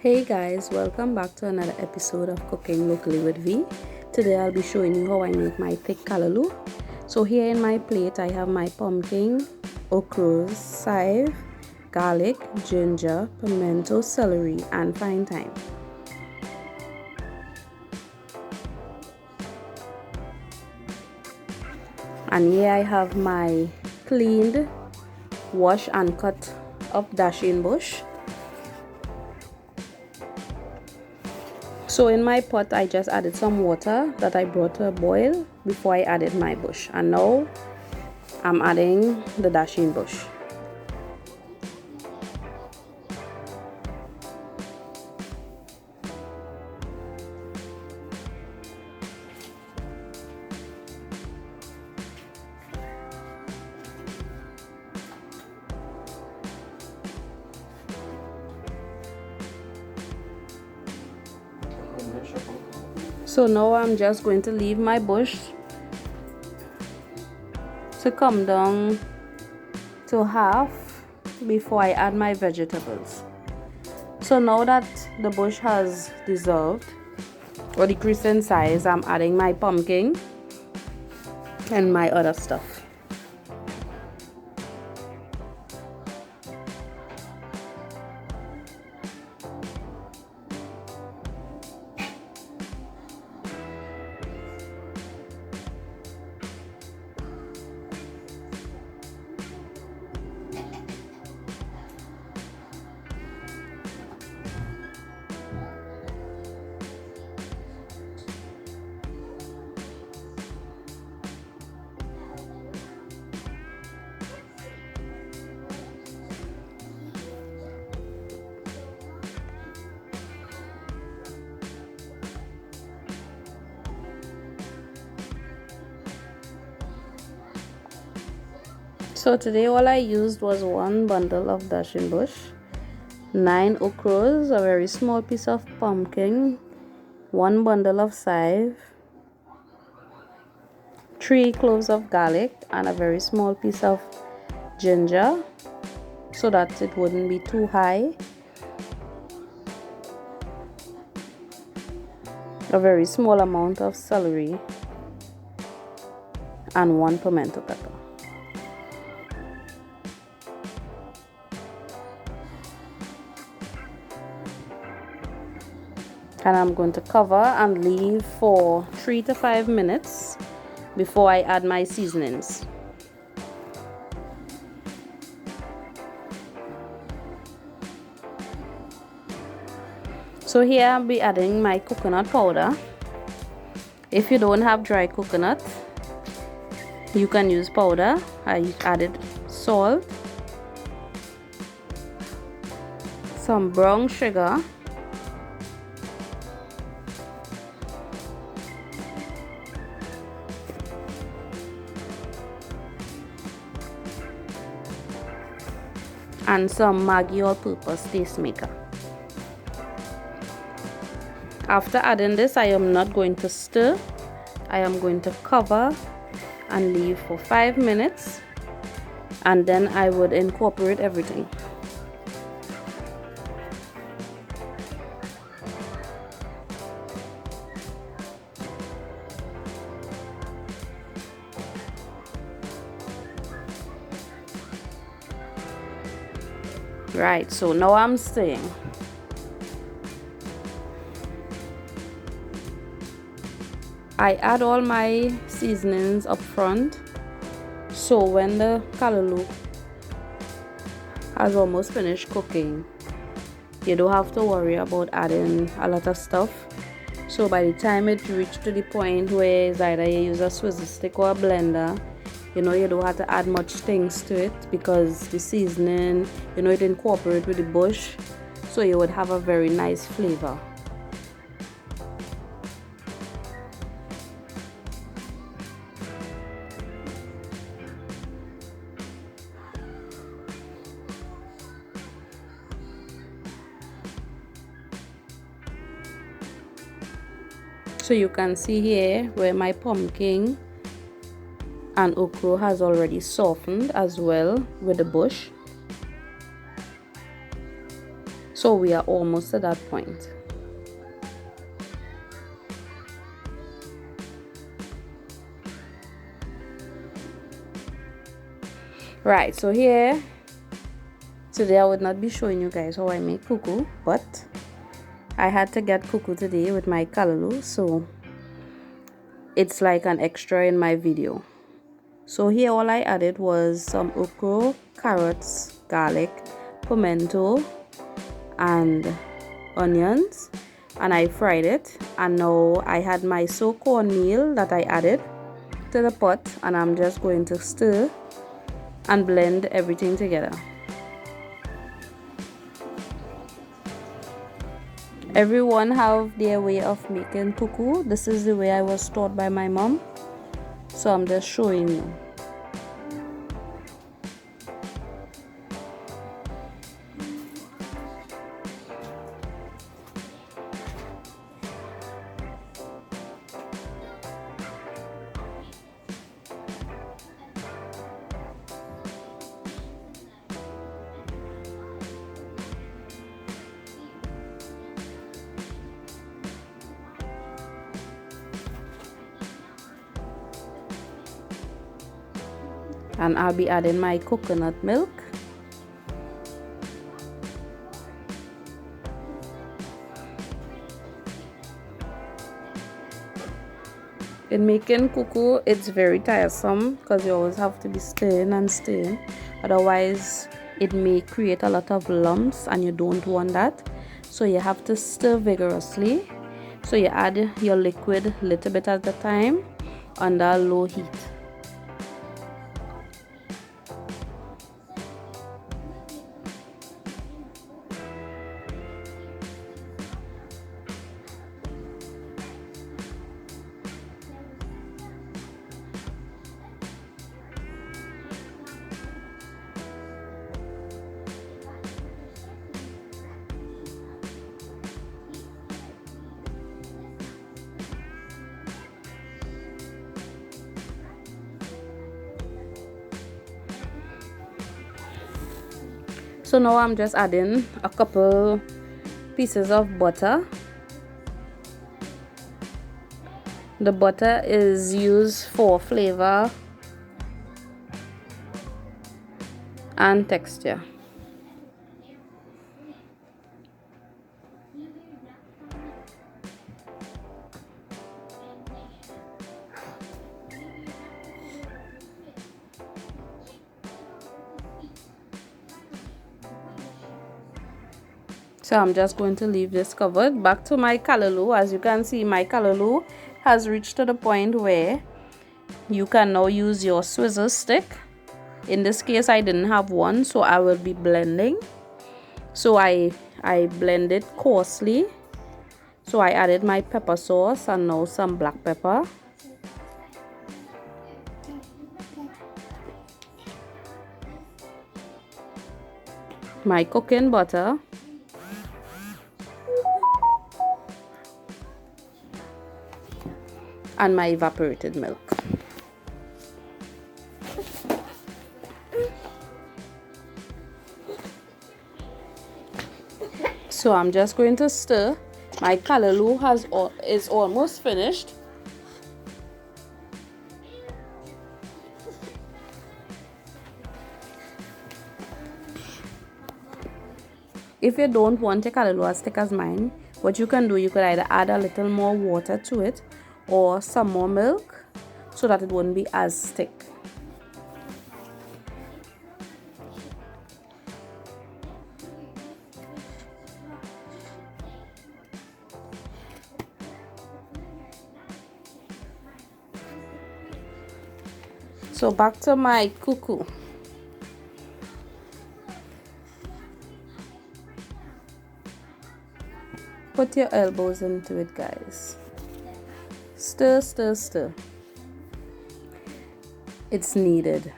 Hey guys, welcome back to another episode of Cooking Locally with V. Today I'll be showing you how I make my thick calaloo. So here in my plate I have my pumpkin, okra, chive, garlic, ginger, pimento, celery and fine thyme. And here I have my cleaned, washed and cut up dasheen bush. So in my pot I just added some water that I brought to a boil before I added my bush, and now I'm adding the dasheen bush. So now I'm just going to leave my bush to come down to half before I add my vegetables. So now that the bush has dissolved or decreased in size, I'm adding my pumpkin and my other stuff. So today all I used was one bundle of dasheen bush, 9 okras, a very small piece of pumpkin, 1 bundle of chive, 3 cloves of garlic and a very small piece of ginger so that it wouldn't be too high, a very small amount of celery and 1 pimento pepper. And I'm going to cover and leave for 3 to 5 minutes before I add my seasonings. So here I'll be adding my coconut powder. If you don't have dry coconut, you can use powder. I added salt, some brown sugar, and some Maggi all-purpose taste maker. After adding this, I am not going to stir. I am going to cover and leave for 5 minutes, and then I would incorporate everything. Right, so now I'm stirring. I add all my seasonings up front, so when the calaloo has almost finished cooking, you don't have to worry about adding a lot of stuff. So by the time it reaches to the point where it's either you use a Swiss stick or a blender, you don't have to add much things to it, because the seasoning, it incorporates with the bush, so you would have a very nice flavor. So you can see here where my pumpkin and okra has already softened as well with the bush. So we are almost at that point. Right, so here today I would not be showing you guys how I make cuckoo, but I had to get cuckoo today with my calaloo, so it's like an extra in my video. So here all I added was some okra, carrots, garlic, pimento, and onions, and I fried it. And now I had my soaked cornmeal that I added to the pot, and I'm just going to stir and blend everything together. Everyone have their way of making cuckoo. This is the way I was taught by my mom, so I'm just showing you. And I'll be adding my coconut milk. In making cuckoo, it's very tiresome because you always have to be stirring and stirring. Otherwise, it may create a lot of lumps and you don't want that. So you have to stir vigorously. So you add your liquid a little bit at a time under low heat. So now I'm just adding a couple pieces of butter. The butter is used for flavor and texture. So I'm just going to leave this covered. Back to my calaloo. As you can see, my calaloo has reached to the point where you can now use your Swizzle stick. In this case, I didn't have one, so I will be blending. So I blend it coarsely. So I added my pepper sauce and now some black pepper. My cooking butter. And my evaporated milk. So I'm just going to stir. My calaloo is almost finished. If you don't want your calaloo as thick as mine, what you can do, you could either add a little more water to it or some more milk so that it won't be as thick. So back to my cuckoo. Put your elbows into it, guys. Stir, stir, stir. It's needed.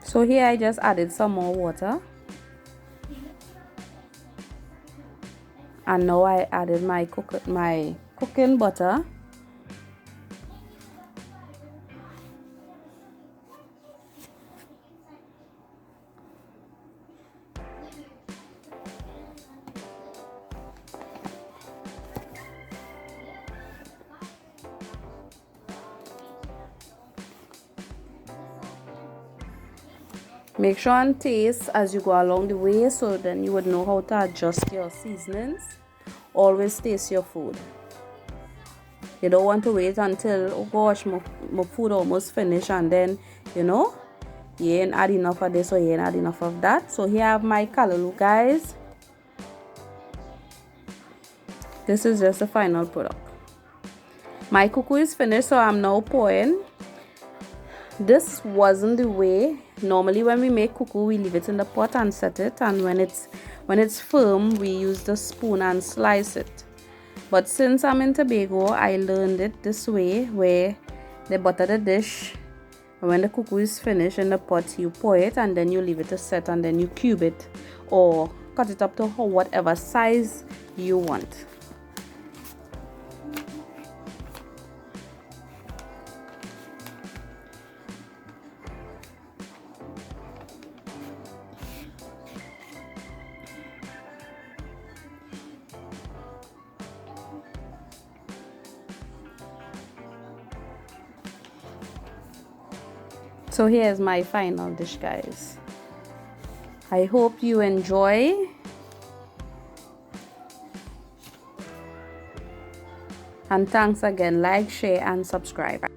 So here I just added some more water. And now I added my cooking butter. Make sure and taste as you go along the way, so then you would know how to adjust your seasonings. Always taste your food. You don't want to wait until, oh gosh, my food almost finished, and then, you know, you ain't add enough of this or you ain't add enough of that. So here I have my calaloo, guys. This is just the final product. My cuckoo is finished, so I'm now pouring. This wasn't the way. Normally when we make cuckoo, we leave it in the pot and set it, and when it's firm, we use the spoon and slice it. But since I'm in Tobago, I learned it this way, where they butter the dish, and when the cuckoo is finished in the pot, you pour it and then you leave it to set, and then you cube it or cut it up to whatever size you want. So here's my final dish, guys. I hope you enjoy. And thanks again. Like, share, and subscribe.